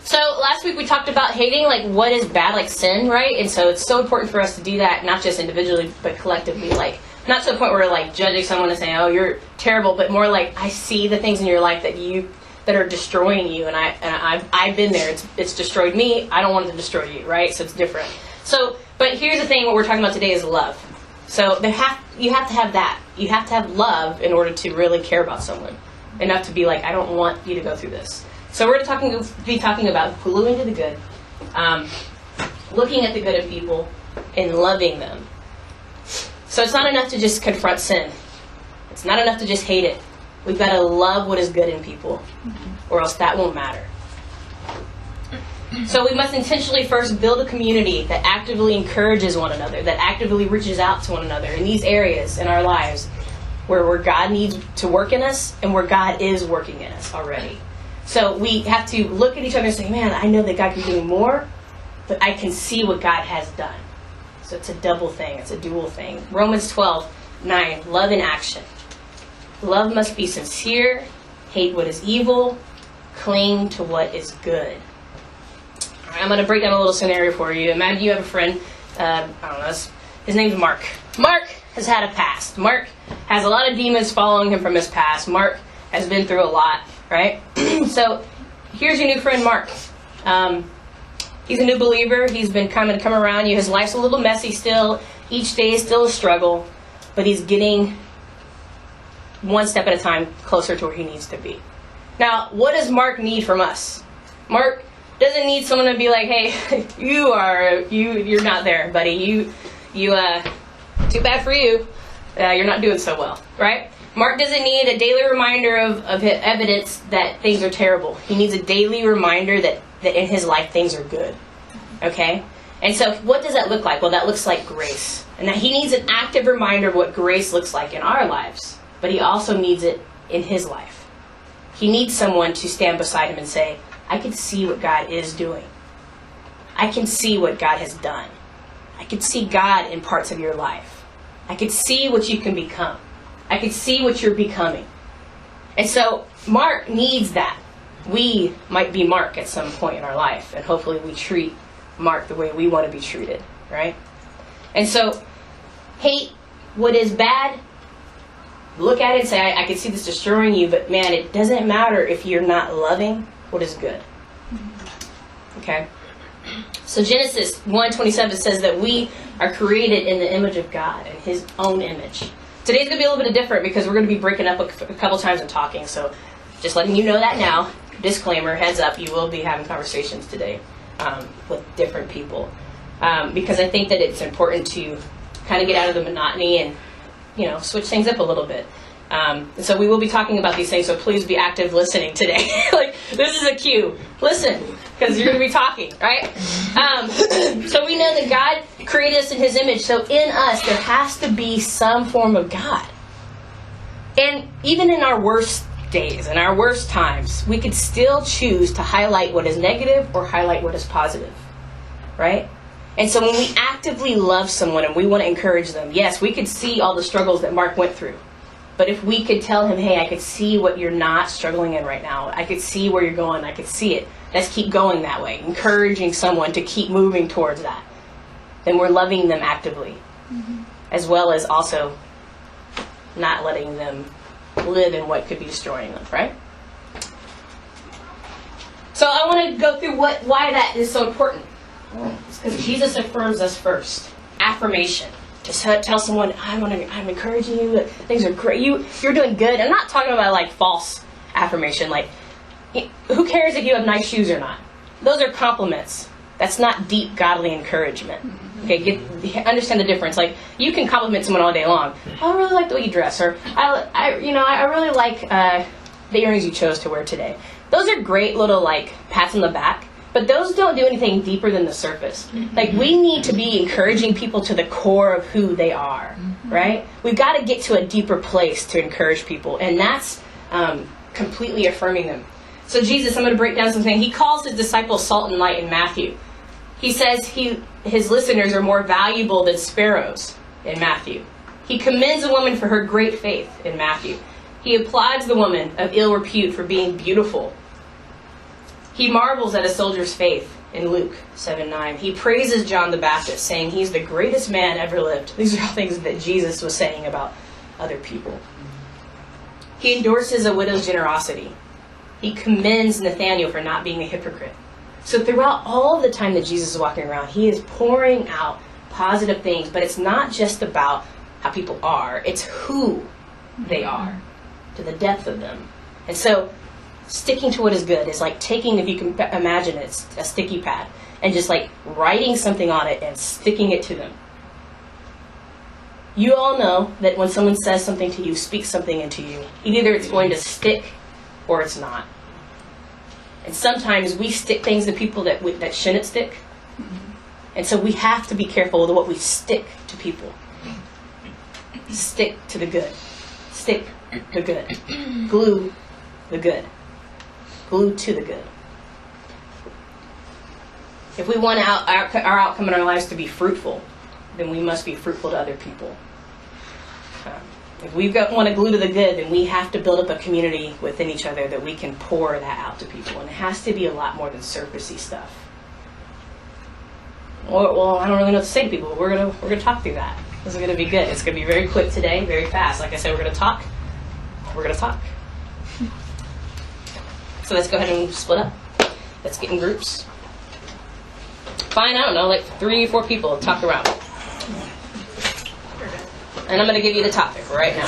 So last week we talked about hating, like what is bad, like sin, right? And so it's so important for us to do that, not just individually, but collectively. Like, not to the point where we're like judging someone and saying, oh, you're terrible, but more like, I see the things in your life that are destroying you, and I've been there. It's destroyed me. I don't want it to destroy you, right? So it's different. So, but here's the thing: what we're talking about today is love. So you have to have that. You have to have love in order to really care about someone enough to be like, I don't want you to go through this. So we're going to be talking about gluing to the good, looking at the good in people, and loving them. So it's not enough to just confront sin. It's not enough to just hate it. We've got to love what is good in people, or else that won't matter. So we must intentionally first build a community that actively encourages one another, that actively reaches out to one another in these areas in our lives where God needs to work in us and where God is working in us already. So we have to look at each other and say, man, I know that God can do more, but I can see what God has done. So it's a double thing. It's a dual thing. Romans 12:9, love in action. Love must be sincere, hate what is evil, cling to what is good. All right, I'm going to break down a little scenario for you. Imagine you have a friend, I don't know, his name's Mark. Mark has had a past. Mark has a lot of demons following him from his past. Mark has been through a lot, right? So here's your new friend, Mark. He's a new believer. He's been coming to come around you. His life's a little messy still. Each day is still a struggle, but he's getting one step at a time closer to where he needs to be. Now, what does Mark need from us? Mark doesn't need someone to be like, hey, you're not there, buddy. You too bad for you. You're not doing so well, right? Mark doesn't need a daily reminder of evidence that things are terrible. He needs a daily reminder that in his life things are good, okay? And so what does that look like? Well, that looks like grace. And that he needs an active reminder of what grace looks like in our lives. But he also needs it in his life. He needs someone to stand beside him and say, I can see what God is doing. I can see what God has done. I can see God in parts of your life. I can see what you can become. I can see what you're becoming. And so Mark needs that. We might be Mark at some point in our life, and hopefully we treat Mark the way we want to be treated, right? And so hate what is bad. Look at it and say, I can see this destroying you, but man, it doesn't matter if you're not loving what is good. Okay? So Genesis 1:27 says that we are created in the image of God, in His own image. Today's going to be a little bit different because we're going to be breaking up a couple times and talking. So just letting you know that now. Disclaimer, heads up, you will be having conversations today with different people. Because I think that it's important to kind of get out of the monotony and switch things up a little bit. And so we will be talking about these things, so please be active listening today. Like, this is a cue. Listen, because you're going to be talking, right? So we know that God created us in His image, so in us there has to be some form of God. And even in our worst days, in our worst times, we could still choose to highlight what is negative or highlight what is positive, right? And so when we actively love someone and we want to encourage them, yes, we could see all the struggles that Mark went through. But if we could tell him, hey, I could see what you're not struggling in right now. I could see where you're going. I could see it. Let's keep going that way. Encouraging someone to keep moving towards that. Then we're loving them actively. Mm-hmm. As well as also not letting them live in what could be destroying them, right? So I want to go through why that is so important. It's because Jesus affirms us first. Affirmation. Just tell someone, I'm encouraging you. Things are great. You're doing good. I'm not talking about like false affirmation. Like, who cares if you have nice shoes or not? Those are compliments. That's not deep godly encouragement. Okay, understand the difference. Like, you can compliment someone all day long. I really like the way you dress, or I really like the earrings you chose to wear today. Those are great little like pats on the back. But those don't do anything deeper than the surface. Like, we need to be encouraging people to the core of who they are, right? We've got to get to a deeper place to encourage people, and that's completely affirming them. So Jesus, I'm going to break down something. He calls his disciples salt and light in Matthew. He says his listeners are more valuable than sparrows in Matthew. He commends a woman for her great faith in Matthew. He applauds the woman of ill repute for being beautiful. He marvels at a soldier's faith in Luke 7:9. He praises John the Baptist, saying he's the greatest man ever lived. These are all things that Jesus was saying about other people. He endorses a widow's generosity. He commends Nathanael for not being a hypocrite. So throughout all the time that Jesus is walking around, he is pouring out positive things, but it's not just about how people are, it's who they are, to the depth of them. And so sticking to what is good is like taking, if you can imagine it, it's a sticky pad, and just like writing something on it and sticking it to them. You all know that when someone says something to you, speaks something into you, either it's going to stick or it's not. And sometimes we stick things to people that shouldn't stick. And so we have to be careful with what we stick to people. Stick to the good. Stick the good. Glue the good. Glue to the good. If we want our outcome in our lives to be fruitful, then we must be fruitful to other people. If we want to glue to the good, then we have to build up a community within each other that we can pour that out to people. And it has to be a lot more than surfacey stuff. Well, I don't really know what to say to people. We're gonna talk through that. This is gonna be good. It's gonna be very quick today, very fast. Like I said, we're gonna talk. We're gonna talk. So let's go ahead and split up. Let's get in groups. Fine, I don't know, like 3 or 4 people talk around. And I'm going to give you the topic right now.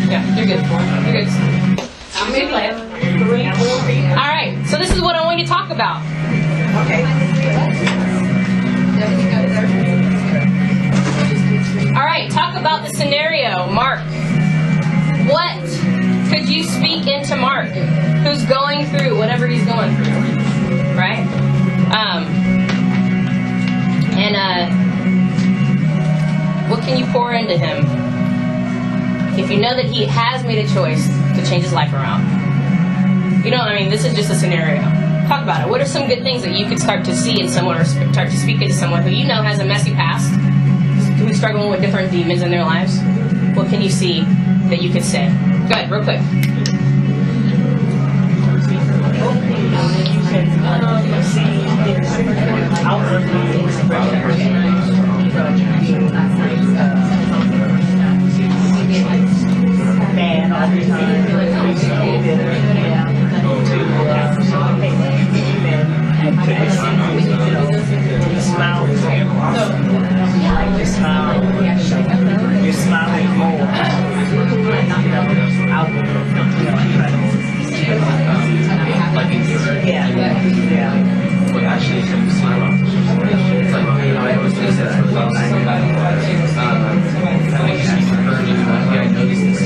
Yeah, you're good. You're good. I'm going to play it. All right, so this is what I want you to talk about. Okay. All right, talk about the scenario. Mark, what could you speak into Mark, who's going through whatever he's going through? Right? What can you pour into him if you know that he has made a choice to change his life around? You know what I mean? This is just a scenario. Talk about it. What are some good things that you could start to see in someone or start to speak into someone who you know has a messy past, who's struggling with different demons in their lives? What can you see that you could say? Go ahead, real quick. You're smiling more. Actually, it's like, I always say that I felt somebody that I think she's encouraging, I noticed this.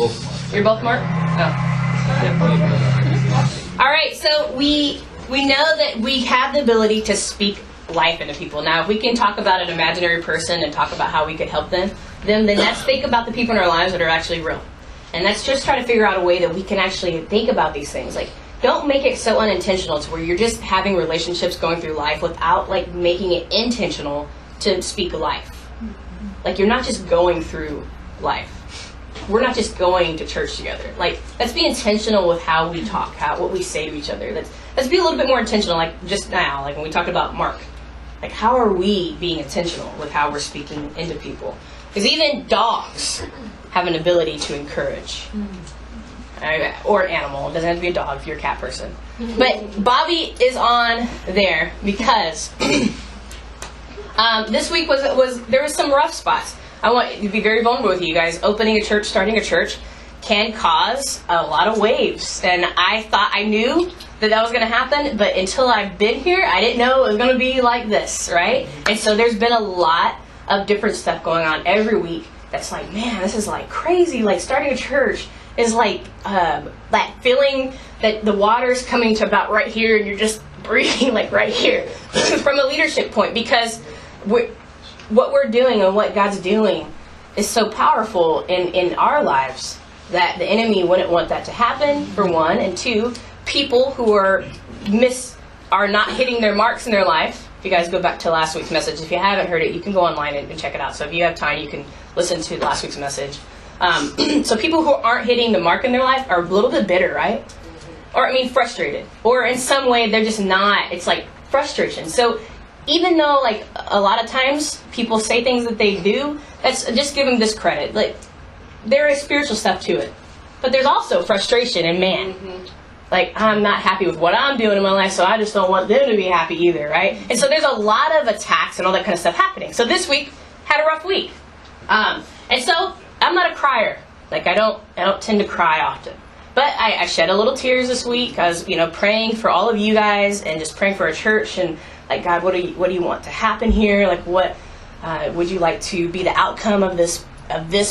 both. You're both Mark? Oh. All right, so we know that we have the ability to speak life into people. Now, if we can talk about an imaginary person and talk about how we could help them, then let's think about the people in our lives that are actually real. And let's just try to figure out a way that we can actually think about these things. Like, don't make it so unintentional to where you're just having relationships going through life without, like, making it intentional to speak life. Like, you're not just going through life. We're not just going to church together. Like, let's be intentional with how we talk, what we say to each other. Let's be a little bit more intentional, like just now, like when we talked about Mark. Like, how are we being intentional with how we're speaking into people? Because even dogs have an ability to encourage. Or an animal. It doesn't have to be a dog if you're a cat person. But Bobby is on there because this week there was some rough spots. I want to be very vulnerable with you guys. Opening a church, starting a church can cause a lot of waves. And I knew that was going to happen, but until I've been here, I didn't know it was going to be like this, right? And so there's been a lot of different stuff going on every week that's like, man, this is like crazy. Like, starting a church is like that feeling that the water's coming to about right here and you're just breathing like right here from a leadership point, because what we're doing and what God's doing is so powerful in our lives that the enemy wouldn't want that to happen, for one, and two, people who are not hitting their marks in their life. If you guys go back to last week's message, if you haven't heard it, you can go online and check it out. So if you have time, you can listen to last week's message. So people who aren't hitting the mark in their life are a little bit bitter, right? Or, frustrated. Or in some way, they're just not. It's like frustration. So even though, like, a lot of times people say things that they do, let's just give them this credit. Like, there is spiritual stuff to it. But there's also frustration and man. Like, I'm not happy with what I'm doing in my life, so I just don't want them to be happy either, right? And so there's a lot of attacks and all that kind of stuff happening. So this week had a rough week. And so I'm not a crier. Like, I don't tend to cry often. But I shed a little tears this week. I was, praying for all of you guys and just praying for our church and, like, God, what do you want to happen here? Like, what would you like to be the outcome of this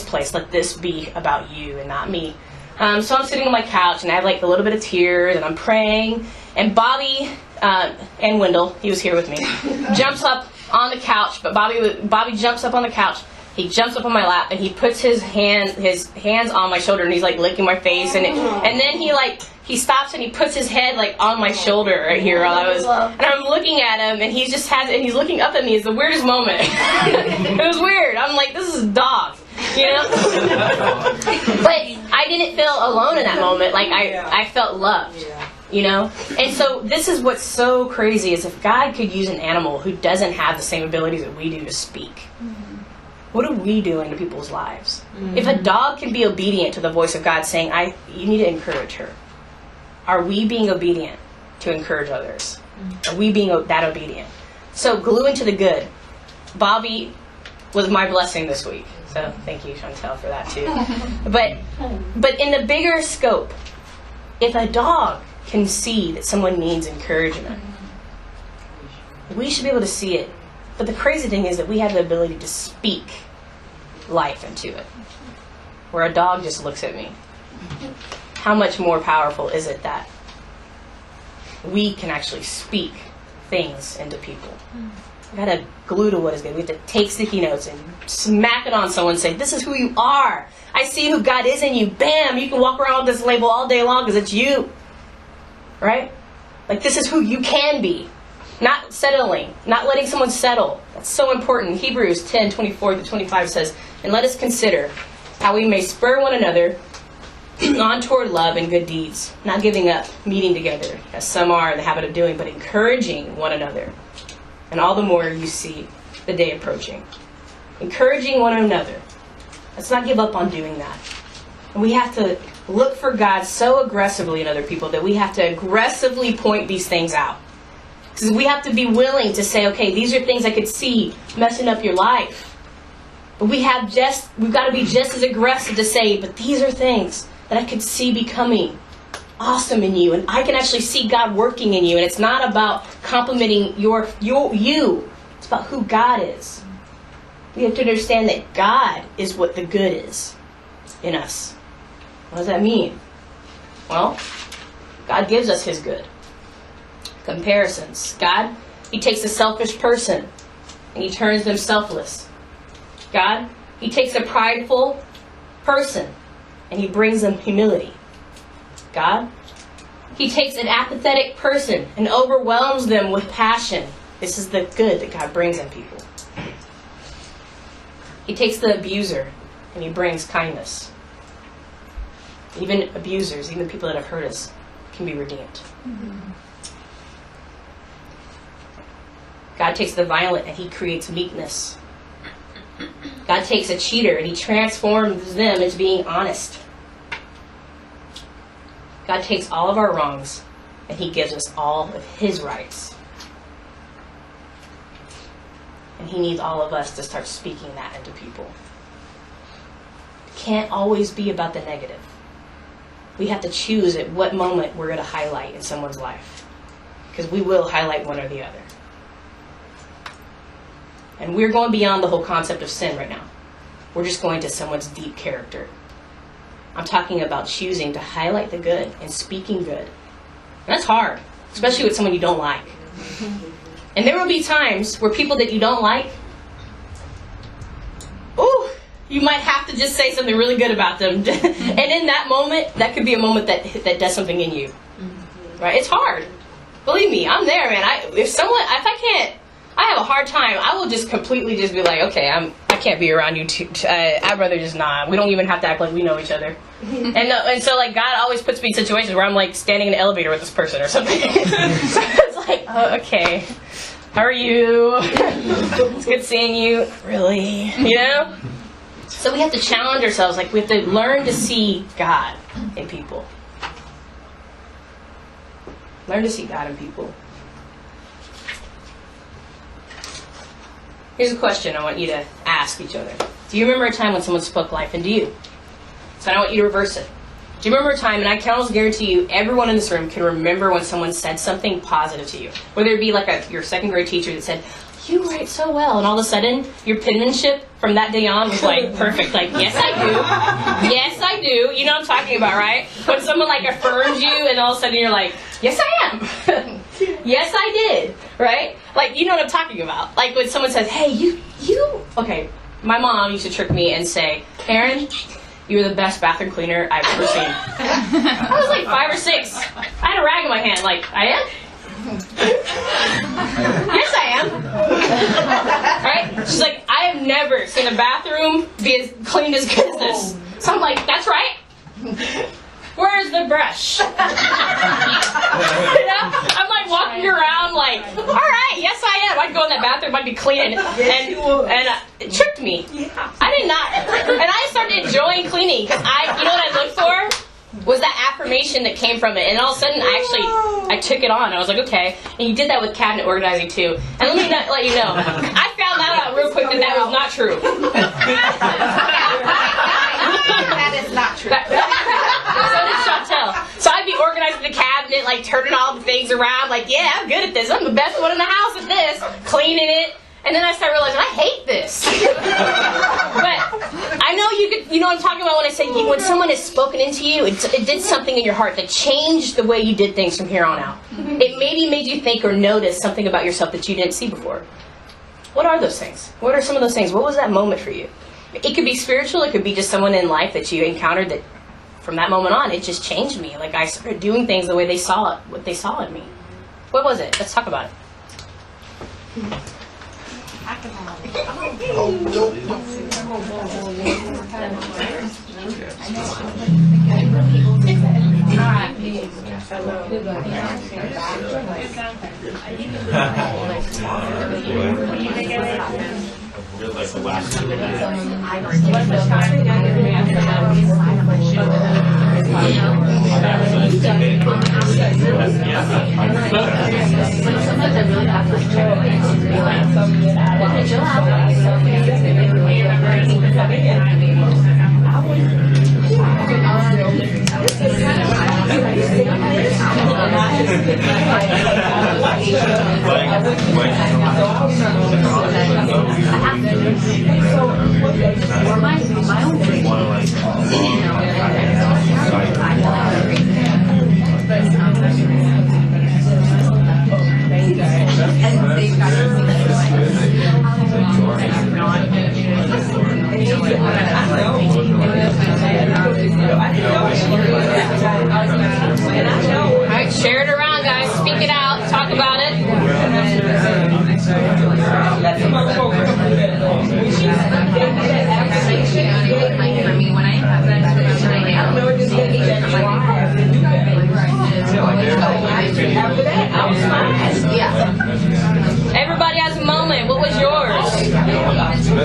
place? Let this be about you and not me. So I'm sitting on my couch and I have like a little bit of tears and I'm praying, and Bobby and Wendell, he was here with me, jumps up on the couch. But Bobby jumps up on the couch. He jumps up on my lap and he puts his hands on my shoulder and he's like licking my face, and then he stops and he puts his head like on my shoulder right here and I'm looking at him and he's looking up at me. It's the weirdest moment. It was weird. I'm like, this is a dog. But I didn't feel alone in that moment. Like, I felt loved, And so this is what's so crazy is if God could use an animal who doesn't have the same abilities that we do to speak, what are we doing to people's lives? If a dog can be obedient to the voice of God saying, you need to encourage her, are we being obedient to encourage others? Are we being that obedient? So Gluetothegood. Bobby was my blessing this week. So thank you, Chantel, for that too. But in the bigger scope, if a dog can see that someone needs encouragement, we should be able to see it. But the crazy thing is that we have the ability to speak life into it, where a dog just looks at me. How much more powerful is it that we can actually speak things into people? We got to glue to what is good. We have to take sticky notes and smack it on someone and say, this is who you are. I see who God is in you. Bam! You can walk around with this label all day long because it's you. Right? Like, this is who you can be. Not settling. Not letting someone settle. That's so important. Hebrews 10:24-25 says, and let us consider how we may spur one another on toward love and good deeds, not giving up meeting together, as some are in the habit of doing, but encouraging one another. And all the more you see the day approaching. Encouraging one another. Let's not give up on doing that. And we have to look for God so aggressively in other people that we have to aggressively point these things out. Because we have to be willing to say, okay, these are things I could see messing up your life. But we've got to be just as aggressive to say, but these are things that I could see becoming awesome in you, and I can actually see God working in you. And it's not about complimenting you. It's about who God is. We have to understand that God is what the good is in us. What does that mean? Well, God gives us His good. Comparisons. God, He takes a selfish person and He turns them selfless. God, He takes a prideful person and He brings them humility. God, He takes an apathetic person and overwhelms them with passion. This is the good that God brings in people. He takes the abuser and He brings kindness. Even abusers, even people that have hurt us, can be redeemed. Mm-hmm. God takes the violent and He creates meekness. God takes a cheater and He transforms them into being honest. God takes all of our wrongs and He gives us all of His rights. And He needs all of us to start speaking that into people. It can't always be about the negative. We have to choose at what moment we're going to highlight in someone's life. Because we will highlight one or the other. And we're going beyond the whole concept of sin right now. We're just going to someone's deep character. I'm talking about choosing to highlight the good and speaking good. And that's hard, especially with someone you don't like. And there will be times where people that you don't like, ooh, you might have to just say something really good about them. And in that moment, that could be a moment that does something in you. Right? It's hard. Believe me, I'm there, man. If I can't, I have a hard time. I will just completely just be like, okay, I can't be around you too. I'd rather just not. We don't even have to act like we know each other. And so like God always puts me in situations where I'm like standing in an elevator with this person or something. So it's like, oh, okay, how are you? It's good seeing you. Really? You know? So we have to challenge ourselves. Like we have to learn to see God in people. Learn to see God in people. Here's a question I want you to ask each other. Do you remember a time when someone spoke life into you? So I want you to reverse it. Do you remember a time, and I can almost guarantee you, everyone in this room can remember when someone said something positive to you. Whether it be like your second grade teacher that said, you write so well, and all of a sudden, your penmanship from that day on was like perfect. Like, yes I do. Yes I do. You know what I'm talking about, right? When someone like affirms you, and all of a sudden you're like, yes I am. Yes I did. Right? Like, you know what I'm talking about. Like when someone says, hey, you, okay, my mom used to trick me and say, Aaron, you're the best bathroom cleaner I've ever seen. I was like 5 or 6. I had a rag in my hand, like, I am? Yes, I am. Right? She's like, I have never seen a bathroom be as clean as good as this. So I'm like, that's right. Where's the brush? You know? I'm like walking around like, all right, yes I am. I'd go in that bathroom, I'd be cleaning, and it tricked me. I did not. And I started enjoying cleaning because you know what I looked for? Was that affirmation that came from it. And all of a sudden, I took it on. I was like, okay. And you did that with cabinet organizing too. And let me let you know, I found that out real quick that was not true. That is not true. So did Chantel. So I'd be organizing the cabinet, like turning all the things around, like, yeah, I'm good at this. I'm the best one in the house at this. Cleaning it. And then I started realizing, I hate this. But I know you know what I'm talking about when I say when someone has spoken into you, it did something in your heart that changed the way you did things from here on out. It maybe made you think or notice something about yourself that you didn't see before. What are those things? What are some of those things? What was that moment for you? It could be spiritual. It could be just someone in life that you encountered that from that moment on, it just changed me. Like I started doing things the way they saw it, what they saw in me. What was it? Let's talk about it.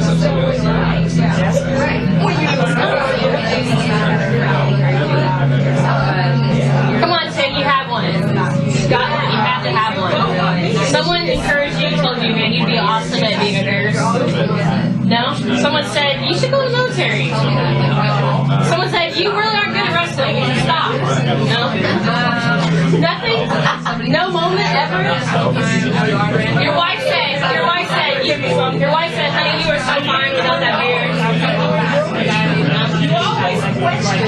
Come on, Tim, you have one. Scott, you have to have one. Someone encouraged you, told you, man, you'd be awesome at being a nurse. No? Someone said, you should go to the military. Someone said, you really aren't good at wrestling. You should stop. No? Nothing? No moment ever? Your wife said, honey, you are so fine without that beard. You always question.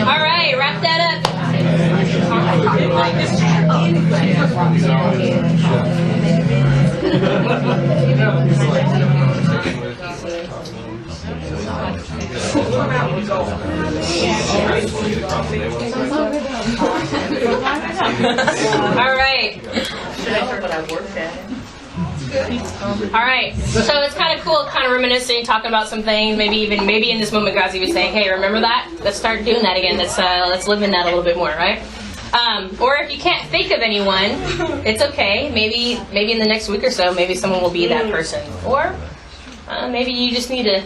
All right, wrap that up. All right. All right. So it's kind of cool, kind of reminiscing, talking about some things. Maybe in this moment, God's even saying, "Hey, remember that? Let's start doing that again. Let's live in that a little bit more, right?" Or if you can't think of anyone, it's okay. Maybe in the next week or so, maybe someone will be that person. Or maybe you just need to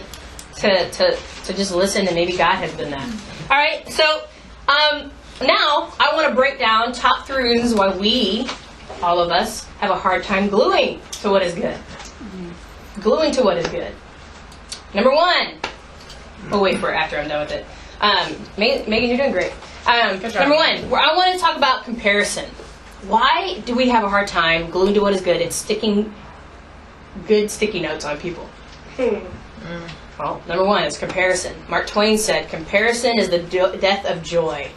just listen, and maybe God has been that. All right. So now I want to break down top 3 reasons why we, all of us, have a hard time gluing to what is good. Gluing to what is good. Number 1. We'll wait for it after I'm done with it. Megan, you're doing great. Number 1, I want to talk about comparison. Why do we have a hard time gluing to what is good and sticking good sticky notes on people? Well, number 1 is comparison. Mark Twain said, "Comparison is the death of joy."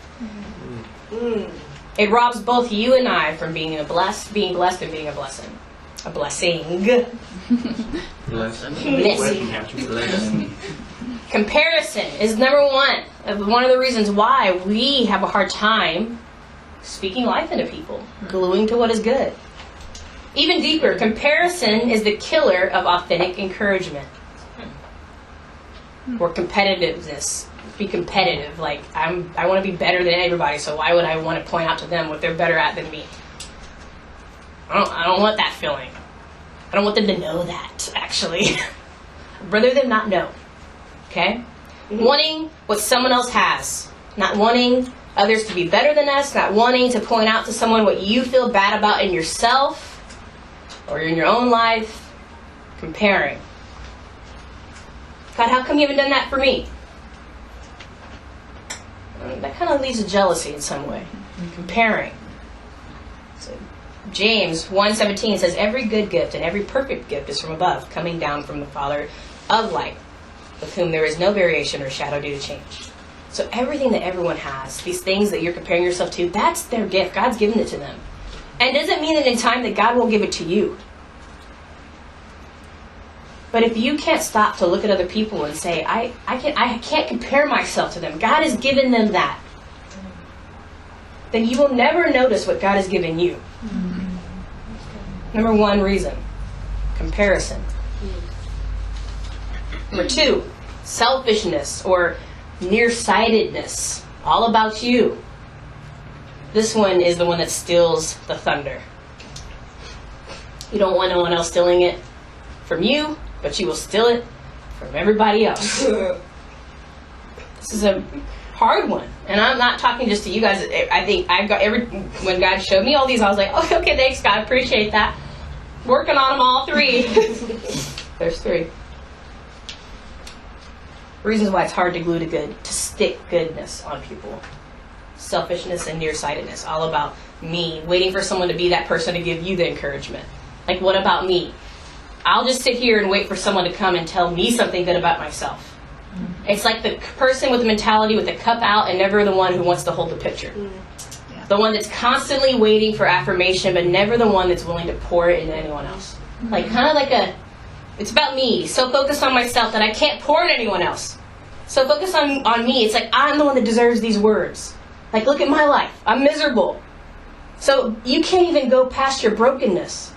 It robs both you and I from being blessed and being a blessing. A blessing. Blessing. Comparison is number 1 of the reasons why we have a hard time speaking life into people, gluing to what is good. Even deeper, comparison is the killer of authentic encouragement. Or competitiveness. Be competitive. Like, I want to be better than everybody, so why would I want to point out to them what they're better at than me? I don't want that feeling. I don't want them to know that, actually. I'd rather them not know. Okay? Wanting what someone else has. Not wanting others to be better than us. Not wanting to point out to someone what you feel bad about in yourself or in your own life. Comparing. God, how come you haven't done that for me? That kind of leads to jealousy in some way. Comparing. So James 1:17 says, "Every good gift and every perfect gift is from above, coming down from the Father of light, with whom there is no variation or shadow due to change." So everything that everyone has, these things that you're comparing yourself to, that's their gift. God's given it to them. And it doesn't mean that in time that God will give it to you. But if you can't stop to look at other people and say, I can't compare myself to them. God has given them that. Then you will never notice what God has given you. Number 1 reason. Comparison. Number 2. Selfishness or nearsightedness. All about you. This one is the one that steals the thunder. You don't want no one else stealing it from you, but you will steal it from everybody else. This is a hard one. And I'm not talking just to you guys. I think when God showed me all these, I was like, oh, okay, thanks, God. Appreciate that. Working on them all 3. There's 3. Reasons why it's hard to glue to good, to stick goodness on people. Selfishness and nearsightedness. All about me. Waiting for someone to be that person to give you the encouragement. Like, what about me? I'll just sit here and wait for someone to come and tell me something good about myself. It's like the person with the mentality with the cup out and never the one who wants to hold the picture. The one that's constantly waiting for affirmation, but never the one that's willing to pour it into anyone else. Like, kind of like it's about me. So focused on myself that I can't pour into anyone else. So focused on me. It's like, I'm the one that deserves these words. Like, look at my life. I'm miserable. So you can't even go past your brokenness.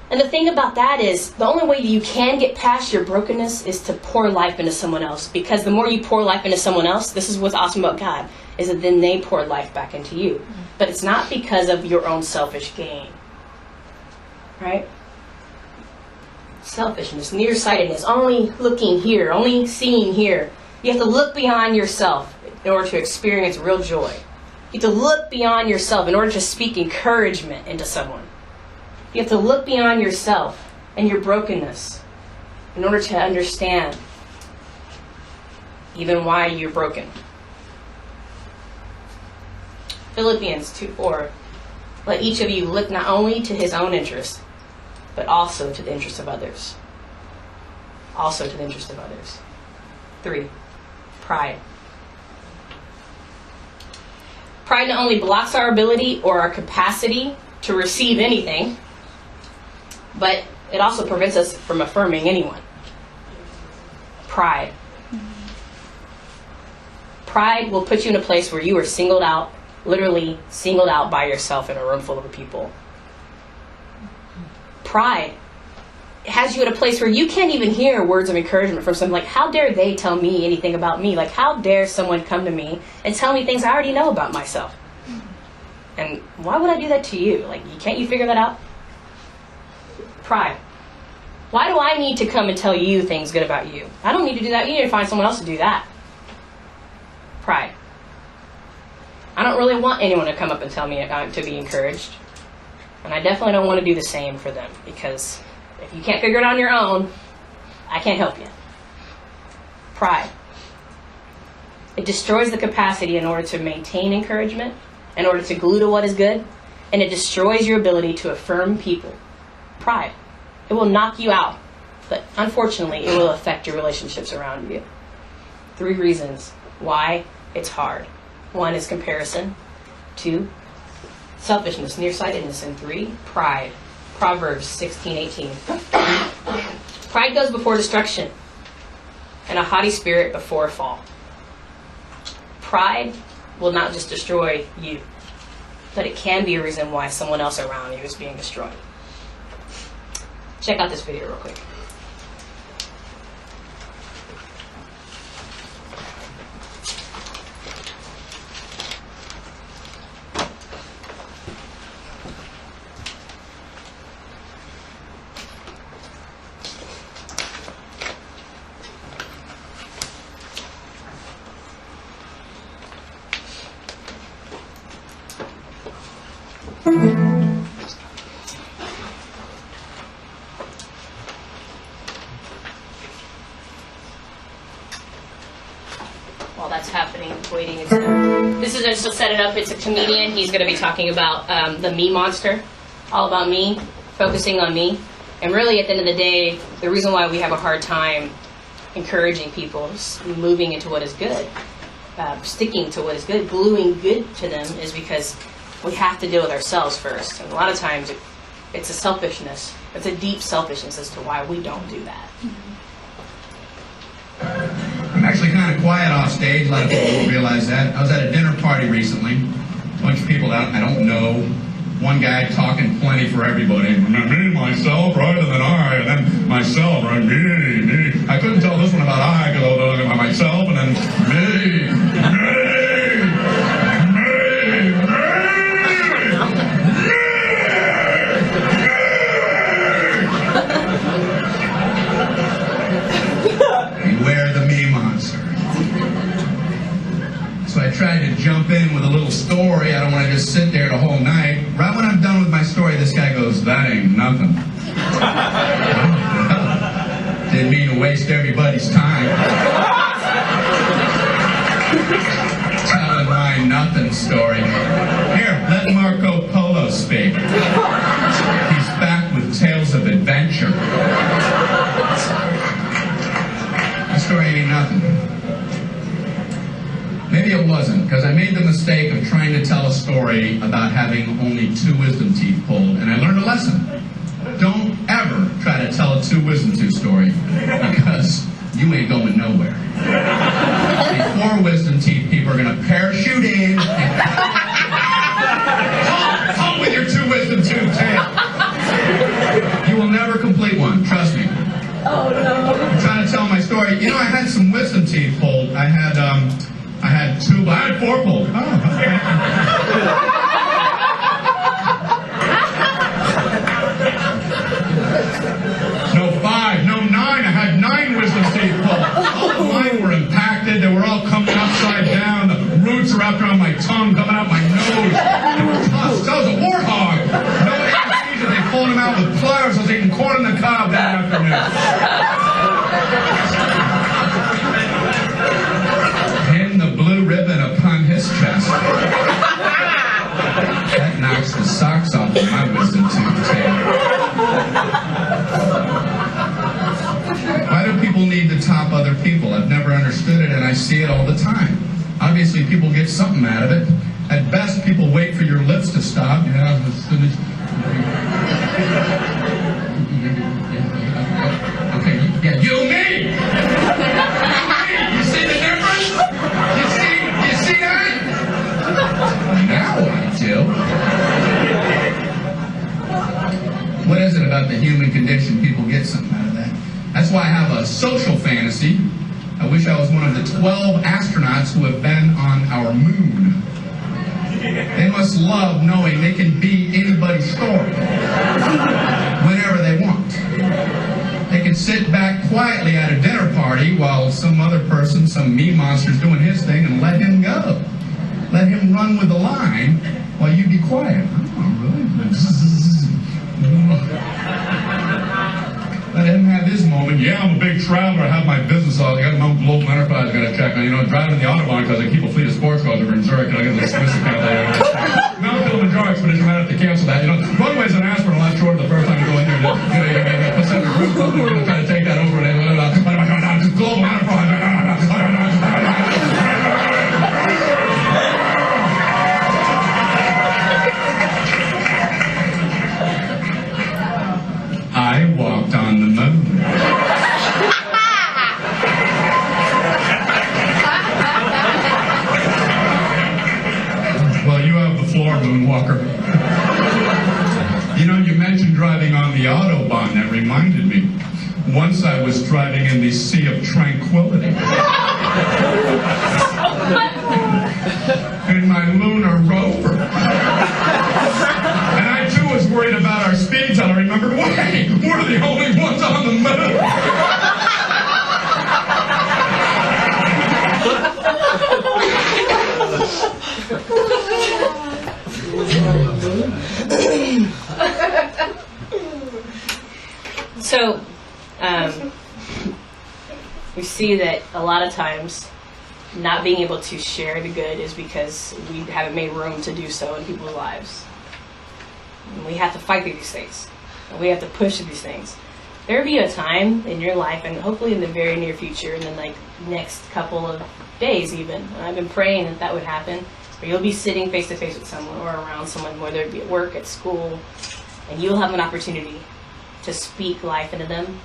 And the thing about that is, the only way you can get past your brokenness is to pour life into someone else. Because the more you pour life into someone else, this is what's awesome about God, is that then they pour life back into you. But it's not because of your own selfish gain. Right? Selfishness, nearsightedness, only looking here, only seeing here. You have to look beyond yourself in order to experience real joy. You have to look beyond yourself in order to speak encouragement into someone. You have to look beyond yourself and your brokenness in order to understand even why you're broken. Philippians 2:4. Let each of you look not only to his own interest, but also to the interest of others. Also to the interest of others. 3. Pride. Pride not only blocks our ability or our capacity to receive anything, but it also prevents us from affirming anyone. Pride. Pride will put you in a place where you are singled out, literally singled out by yourself in a room full of people. Pride has you at a place where you can't even hear words of encouragement from someone. Like, how dare they tell me anything about me? Like, how dare someone come to me and tell me things I already know about myself? And why would I do that to you? Like, can't you figure that out? Pride. Why do I need to come and tell you things good about you? I don't need to do that. You need to find someone else to do that. Pride. I don't really want anyone to come up and tell me to be encouraged. And I definitely don't want to do the same for them, because if you can't figure it out on your own, I can't help you. Pride. It destroys the capacity in order to maintain encouragement, in order to glue to what is good, and it destroys your ability to affirm people. Pride. It will knock you out, but unfortunately, it will affect your relationships around you. 3 reasons why it's hard. 1 is comparison. 2, selfishness, nearsightedness. And 3, pride. Proverbs 16:18. Pride goes before destruction, and a haughty spirit before a fall. Pride will not just destroy you, but it can be a reason why someone else around you is being destroyed. Check out this video real quick. While that's happening, waiting. This is just to set it up. It's a comedian. He's going to be talking about the me monster, all about me, focusing on me. And really, at the end of the day, the reason why we have a hard time encouraging people, moving into what is good, sticking to what is good, gluing good to them, is because we have to deal with ourselves first. And a lot of times, it's a selfishness. It's a deep selfishness as to why we don't do that. I'm actually kind of quiet off stage. A lot of people don't realize that. I was at a dinner party recently. A bunch of people out I don't know. One guy talking plenty for everybody. Me, myself, right, and then I, and then myself, right, me. I couldn't tell this one about I, because I was talking about myself, and then me. Beware the me monster. So I tried to jump in with a little story. I don't want to just sit there the whole night. Right when I'm done with my story, this guy goes, "That ain't nothing." Didn't mean to waste everybody's time. Telling my nothing story. Here, let Marco Polo speak. He's back with tales of adventure. My story ain't nothing. Maybe maybe it wasn't, because I made the mistake of trying to tell a story about having only 2 wisdom teeth pulled, and I learned a lesson. Don't ever try to tell a 2 wisdom tooth story, because you ain't going nowhere. The 4 wisdom teeth people are going to parachute in and come with your 2 wisdom tooth tail. You will never complete one, trust me. Oh no. I'm trying to tell my story. You know, I had some wisdom teeth pulled. I had 2, I had 4 pulled. Oh, okay. No 5, no 9. I had 9 wisdom teeth pulled. All of mine were impacted. They were all coming upside down. The roots are wrapped around my tongue, coming out my nose. They were tough. So I was a warthog. No anesthesia. They pulled them out with pliers. I was eating corn on the cob that afternoon. Pin the blue ribbon upon his chest. That knocks the socks off of my wisdom tooth tail. Why do people need to top other people? I've never understood it, and I see it all the time. Obviously, people get something out of it. At best, people wait for your lips to stop. Yeah, okay, yeah, you me! You see the difference? You see that? Now I do. What is it about the human condition? People get something out of that. That's why I have a social fantasy. I wish I was one of the 12 astronauts who have been on our moon. They must love knowing they can be anybody's story whenever they want. They can sit back quietly at a dinner party while some other person, some me monster's doing his thing, and let him go. Let him run with the line while you be quiet. Oh, really? Let him have his moment. Yeah, I'm a big traveler. I have my business all. I got my own global enterprise I got to check on. You know, driving the Autobahn because I keep a fleet of sports cars over in Zurich and I get the Swiss account there. Mount Kilimanjaro expedition, I might have to cancel that. You know, runways in Aspen are a lot shorter the first time you go in there. You put some group over, you're going to try to take that over and global enterprise. I walked on the moon. Well, you have the floor, Moonwalker. You know, you mentioned driving on the Autobahn. That reminded me. Once I was driving in the Sea of Tranquility. In my lunar rover. And I too was worried about our speeds, and I remembered, wait, we're the only ones on the moon. So, we see that a lot of times not being able to share the good is because we haven't made room to do so in people's lives. And we have to fight through these things. And we have to push through these things. There will be a time in your life, and hopefully in the very near future, in the next couple of days even, and I've been praying that would happen, where you'll be sitting face to face with someone or around someone, whether it be at work, at school, and you'll have an opportunity to speak life into them,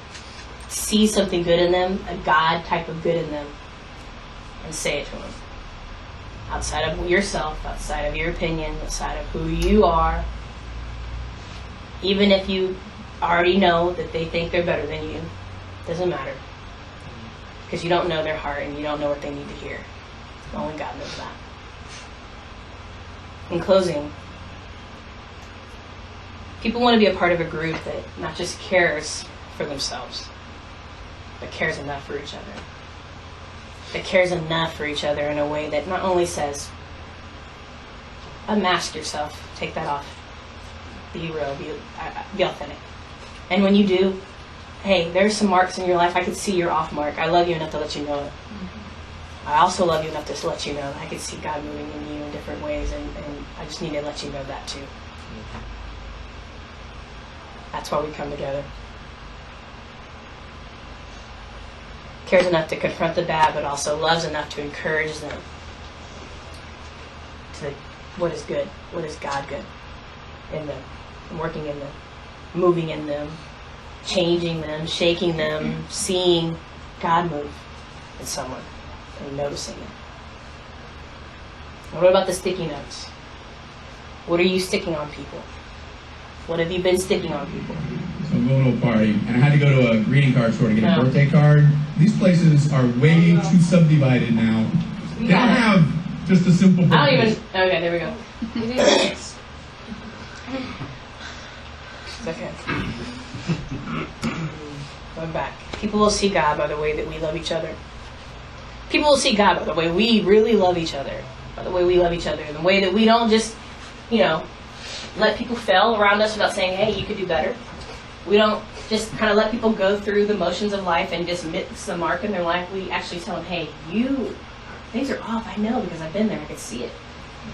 see something good in them, a God type of good in them, and say it to them. Outside of yourself, outside of your opinion, outside of who you are, even if you already know that they think they're better than you, doesn't matter. Because you don't know their heart and you don't know what they need to hear. Only God knows that. In closing, people want to be a part of a group that not just cares for themselves, but cares enough for each other. That cares enough for each other in a way that not only says, unmask yourself, take that off, be real, be authentic. And when you do, hey, there's some marks in your life. I could see you're off mark. I love you enough to let you know it. I also love you enough to let you know that I could see God moving in you in different ways, and I just need to let you know that too. That's why we come together. Cares enough to confront the bad, but also loves enough to encourage them to what is good, what is God good in them, and working in them, moving in them, changing them, shaking them, seeing God move in someone and noticing it. What about the sticky notes? What are you sticking on people? What have you been sticking on people? So I'm going to a party, and I had to go to a greeting card store to get a birthday card. These places are way too subdivided now. They don't have just a simple birthday. I don't even... Okay, there we go. It's okay. Going back. People will see God by the way that we love each other. People will see God by the way we really love each other. By the way we love each other. The way that we don't just, let people fail around us without saying, hey, you could do better. We don't just kind of let people go through the motions of life and just miss the mark in their life. We actually tell them, hey, things are off. I know because I've been there. I could see it.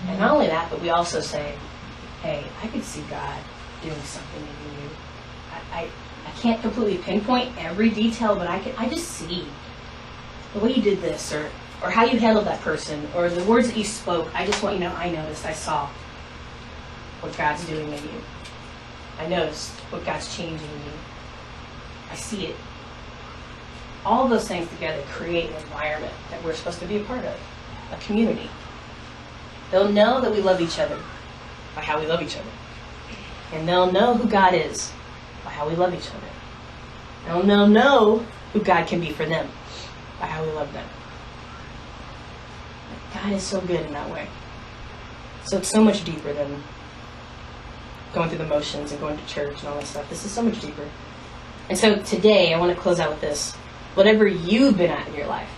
And not only that, but we also say, hey, I could see God doing something in you. I can't completely pinpoint every detail, but I just see the way you did this, or how you handled that person, or the words that you spoke. I just want you to know I noticed, I saw what God's doing in you. I noticed what God's changing in you. I see it. All of those things together create an environment that we're supposed to be a part of, a community. They'll know that we love each other by how we love each other. And they'll know who God is by how we love each other. And they'll know who God can be for them by how we love them. God is so good in that way. So it's so much deeper than going through the motions and going to church and all that stuff. This is so much deeper. And so today, I want to close out with this. Whatever you've been at in your life,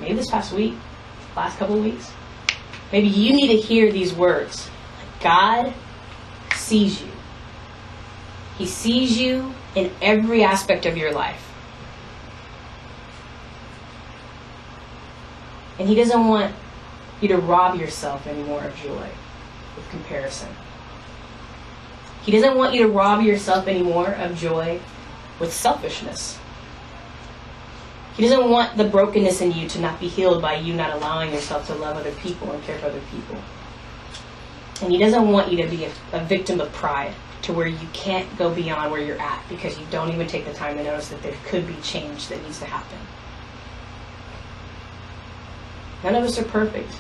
maybe this past week, last couple of weeks, maybe you need to hear these words. God sees you. He sees you in every aspect of your life. And He doesn't want you to rob yourself anymore of joy with comparison. He doesn't want you to rob yourself anymore of joy with selfishness. He doesn't want the brokenness in you to not be healed by you not allowing yourself to love other people and care for other people. And He doesn't want you to be a victim of pride to where you can't go beyond where you're at because you don't even take the time to notice that there could be change that needs to happen. None of us are perfect.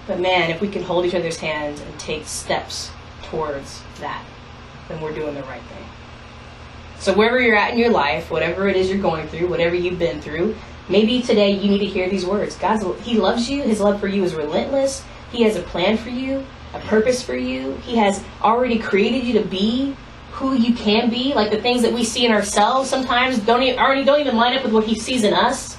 But man, if we can hold each other's hands and take steps towards that, then we're doing the right thing. So wherever you're at in your life, whatever it is you're going through, whatever you've been through, maybe today you need to hear these words. He loves you. His love for you is relentless. He has a plan for you, a purpose for you. He has already created you to be who you can be. Like the things that we see in ourselves sometimes don't even line up with what He sees in us.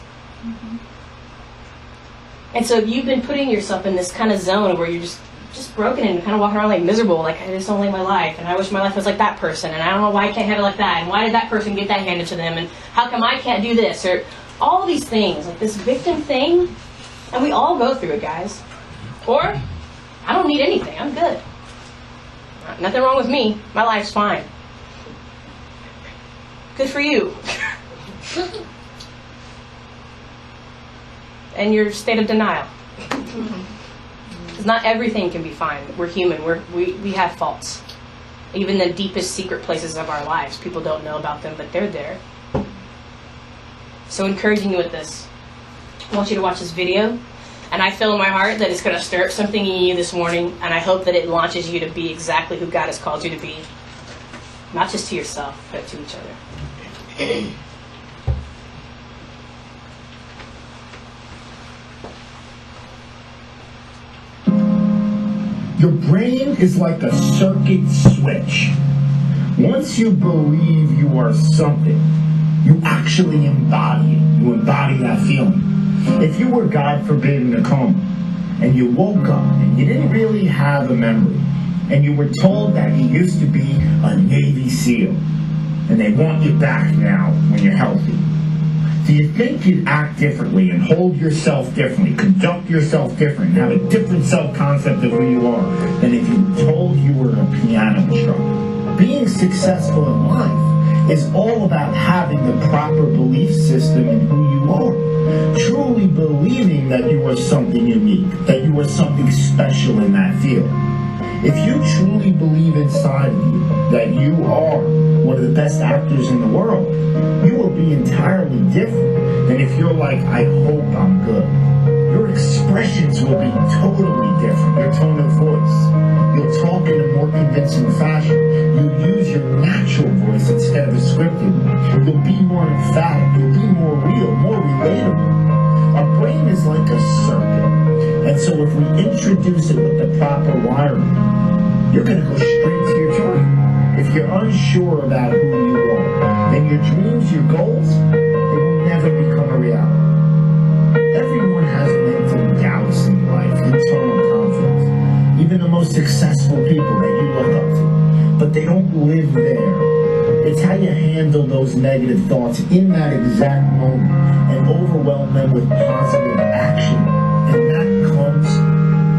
And so if you've been putting yourself in this kind of zone where you're just broken and kind of walking around like miserable, like I just don't like my life, and I wish my life was like that person, and I don't know why I can't have it like that, and why did that person get that handed to them, and how come I can't do this, or all these things, like this victim thing, and we all go through it, guys. Or, I don't need anything, I'm good. Nothing wrong with me, my life's fine. Good for you. And your state of denial. Because not everything can be fine. We're human. We have faults. Even the deepest secret places of our lives, people don't know about them, but they're there. So encouraging you with this, I want you to watch this video, and I feel in my heart that it's going to stir up something in you this morning, and I hope that it launches you to be exactly who God has called you to be. Not just to yourself, but to each other. Your brain is like a circuit switch. Once you believe you are something, you actually embody it. You embody that feeling. If you were, God forbid, in a coma, and you woke up and you didn't really have a memory, and you were told that you used to be a Navy SEAL, and they want you back now when you're healthy, do you think you'd act differently and hold yourself differently, conduct yourself different, and have a different self-concept of who you are than if you were told you were a piano instructor? Being successful in life is all about having the proper belief system in who you are. Truly believing that you are something unique, that you are something special in that field. If you truly believe inside of you that you are one of the best actors in the world, you will be entirely different than if you're like, I hope I'm good. Your expressions will be totally different. Your tone of voice. You'll talk in a more convincing fashion. You'll use your natural voice instead of a scripted one. You'll be more emphatic. You'll be more real, more relatable. Our brain is like a circuit. And so if we introduce it with the proper wiring, you're going to go straight to your joy. If you're unsure about who you are, then your dreams, your goals, they will never become a reality. Everyone has mental doubts in life, internal conflicts. Even the most successful people that you look up to. But they don't live there. It's how you handle those negative thoughts in that exact moment and overwhelm them with positive action. And that comes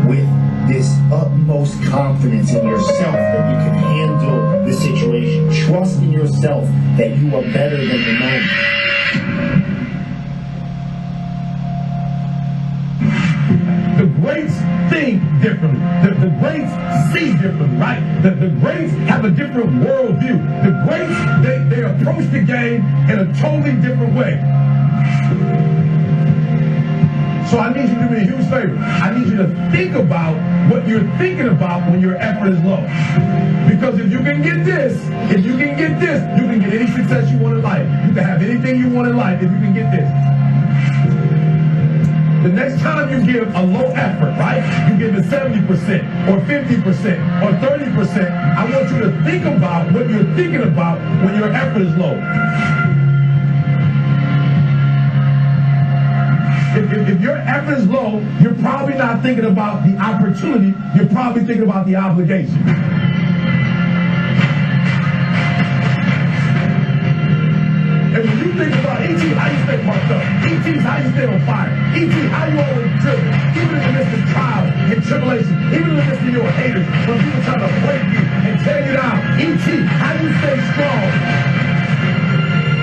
with this utmost confidence in yourself that you can handle the situation. Trust in yourself that you are better than the moment. The greats think differently. The greats see differently, right? The greats have a different worldview. The greats, they approach the game in a totally different way. So I need you to do me a huge favor. I need you to think about what you're thinking about when your effort is low. Because if you can get this, you can get any success you want in life. You can have anything you want in life if you can get this. The next time you give a low effort, right? You give it 70% or 50% or 30%. I want you to think about what you're thinking about when your effort is low. If your effort is low, you're probably not thinking about the opportunity, you're probably thinking about the obligation. And when you think about E.T., how you stay pumped up? E.T., how you stay on fire? E.T., how you always driven? Even in the midst of trials and tribulations, even in the midst of your haters, when people try to break you and tear you down, E.T., how you stay strong?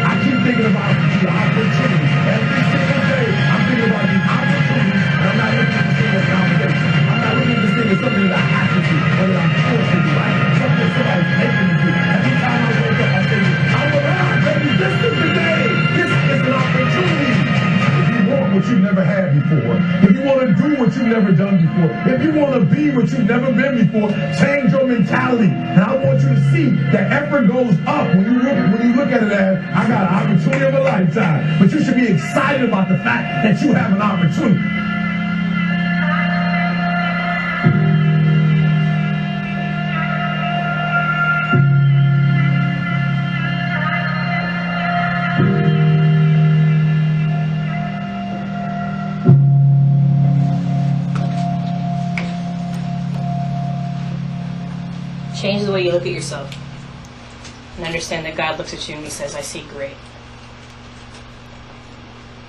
I keep thinking about the opportunity. Every single day, I'm thinking about the opportunity, and I'm not looking at this thing as an obligation. I'm not looking at this thing as something that I have to do, or that I'm forced to do, right? Something that somebody's making me do. Every time I wake up, I say, I will not, baby, this is the day. This is an opportunity. If you want what you've never had before, if you want to do what you've never done before, if you want to be what you've never been before, change your mentality. And I want you to see that effort goes up when you look at it as, I got an opportunity of a lifetime. But you should be excited about the fact that you have an opportunity. Change the way you look at yourself. And understand that God looks at you and He says, I see great.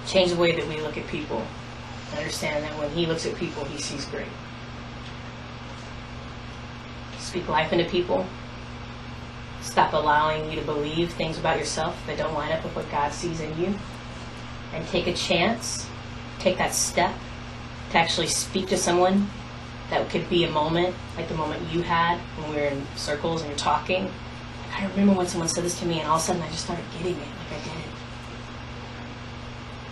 Change the way that we look at people. And understand that when He looks at people, He sees great. Speak life into people. Stop allowing you to believe things about yourself that don't line up with what God sees in you. And take a chance, take that step to actually speak to someone. That could be a moment, like the moment you had when we were in circles and you're talking. I remember when someone said this to me and all of a sudden I just started getting it, like I did.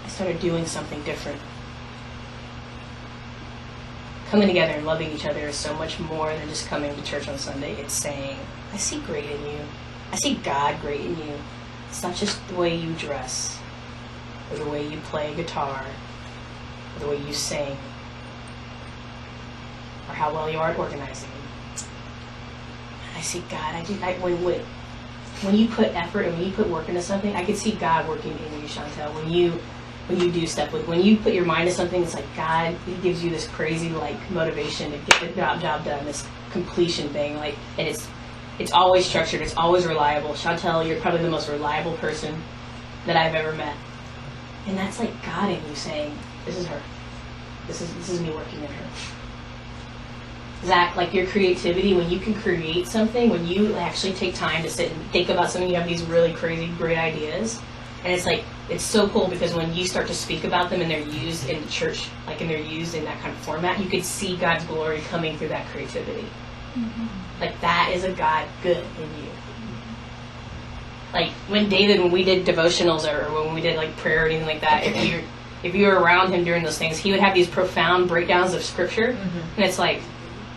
I started doing something different. Coming together and loving each other is so much more than just coming to church on Sunday. It's saying, I see great in you. I see God great in you. It's not just the way you dress, or the way you play guitar, or the way you sing, or how well you are at organizing. I see God. When you put effort and when you put work into something, I can see God working in you, Chantel. When you do stuff when you put your mind to something, it's like God, He gives you this crazy like motivation to get the job done, this completion thing. Like, and it's always structured. It's always reliable. Chantel, you're probably the most reliable person that I've ever met. And that's like God in you saying, this is her. This is me working in her. Zach, like your creativity, when you can create something, when you actually take time to sit and think about something, you have these really crazy, great ideas. And it's like, it's so cool because when you start to speak about them and they're used in the church, like, and they're used in that kind of format, you could see God's glory coming through that creativity. Like, that is a God good in you. Like, when we did devotionals or when we did, like, prayer or anything like that, if you were around him during those things, he would have these profound breakdowns of scripture. And it's like,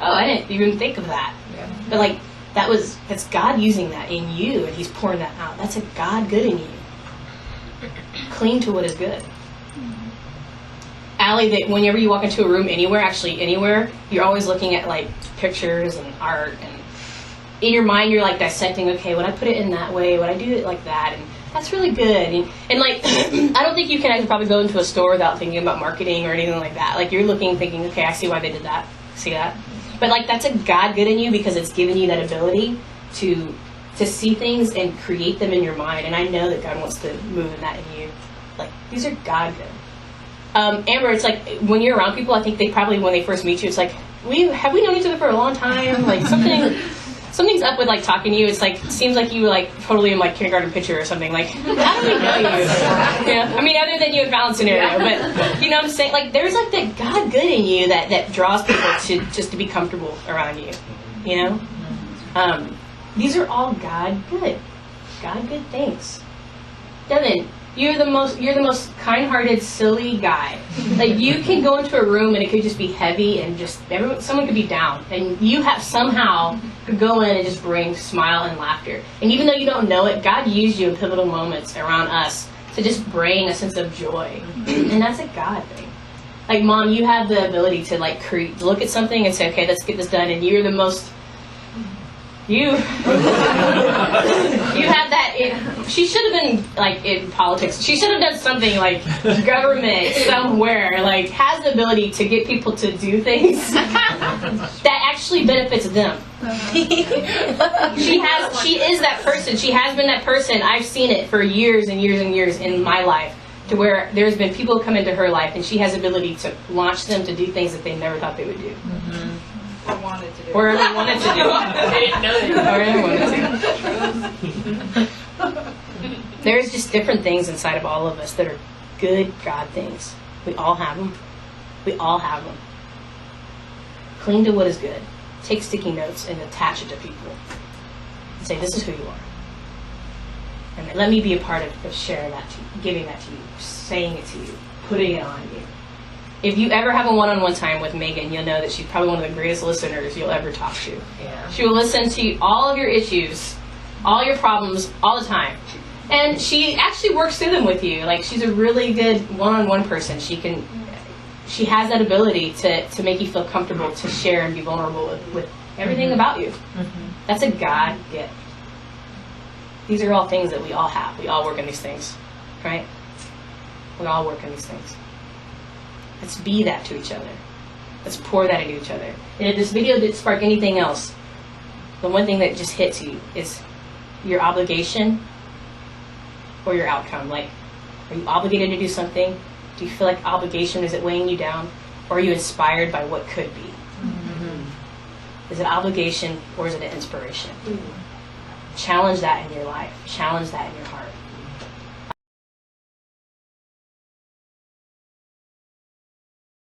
oh, I didn't even think of that. Yeah. But, like, that's God using that in you, and he's pouring that out. That's a God good in you. Cling to what is good. Allie, that whenever you walk into a room anywhere, you're always looking at, like, pictures and art, and in your mind you're, like, dissecting, okay, would I put it in that way? Would I do it like that? And that's really good. And like, I don't think you can actually probably go into a store without thinking about marketing or anything like that. Like, you're looking, thinking, okay, I see why they did that. See that? But, like, that's a God good in you because it's given you that ability to see things and create them in your mind. And I know that God wants to move in that in you. Like, these are God good. Amber, it's like when you're around people, I think they probably, when they first meet you, it's like, have we known each other for a long time? Like, something's up with, like, talking to you. It's like, seems like you were, like, totally in, like, kindergarten picture or something. Like, how do we know you? Yeah. I mean, other than you in Fallon's scenario, but you know what I'm saying? Like, there's, like, that God good in you that draws people to be comfortable around you. You know? These are all God good things. Devin, you're the most kind-hearted, silly guy. Like, you can go into a room and it could just be heavy and just someone could be down, and you have somehow could go in and just bring smile and laughter. And even though you don't know it, God used you in pivotal moments around us to just bring a sense of joy, and that's a God thing. Like, Mom, you have the ability to, like, look at something and say, okay, let's get this done, and you're the most. You have that. She should have been, like, in politics. She should have done something like government somewhere. Like, has the ability to get people to do things that actually benefits them. She is that person. She has been that person. I've seen it for years and years and years in my life, to where there's been people come into her life and she has the ability to launch them to do things that they never thought they would do. Or they wanted to do it. They didn't know they wanted to. There's just different things inside of all of us that are good God things. We all have them. We all have them. Cling to what is good. Take sticky notes and attach it to people. And say, this is who you are. And let me be a part of sharing that to you, giving that to you, saying it to you, putting it on you. If you ever have a one-on-one time with Megan, you'll know that she's probably one of the greatest listeners you'll ever talk to. Yeah. She will listen to all of your issues, all your problems, all the time. And she actually works through them with you. Like, she's a really good one-on-one person. She has that ability to make you feel comfortable to share and be vulnerable with everything about you. That's a God gift. These are all things that we all have. We all work in these things, right? We all work in these things. Let's be that to each other. Let's pour that into each other. And if this video didn't spark anything else, the one thing that just hits you is your obligation or your outcome. Like, are you obligated to do something? Do you feel like obligation? Is it weighing you down? Or are you inspired by what could be? Is it obligation or is it an inspiration? Challenge that in your life. Challenge that in your heart.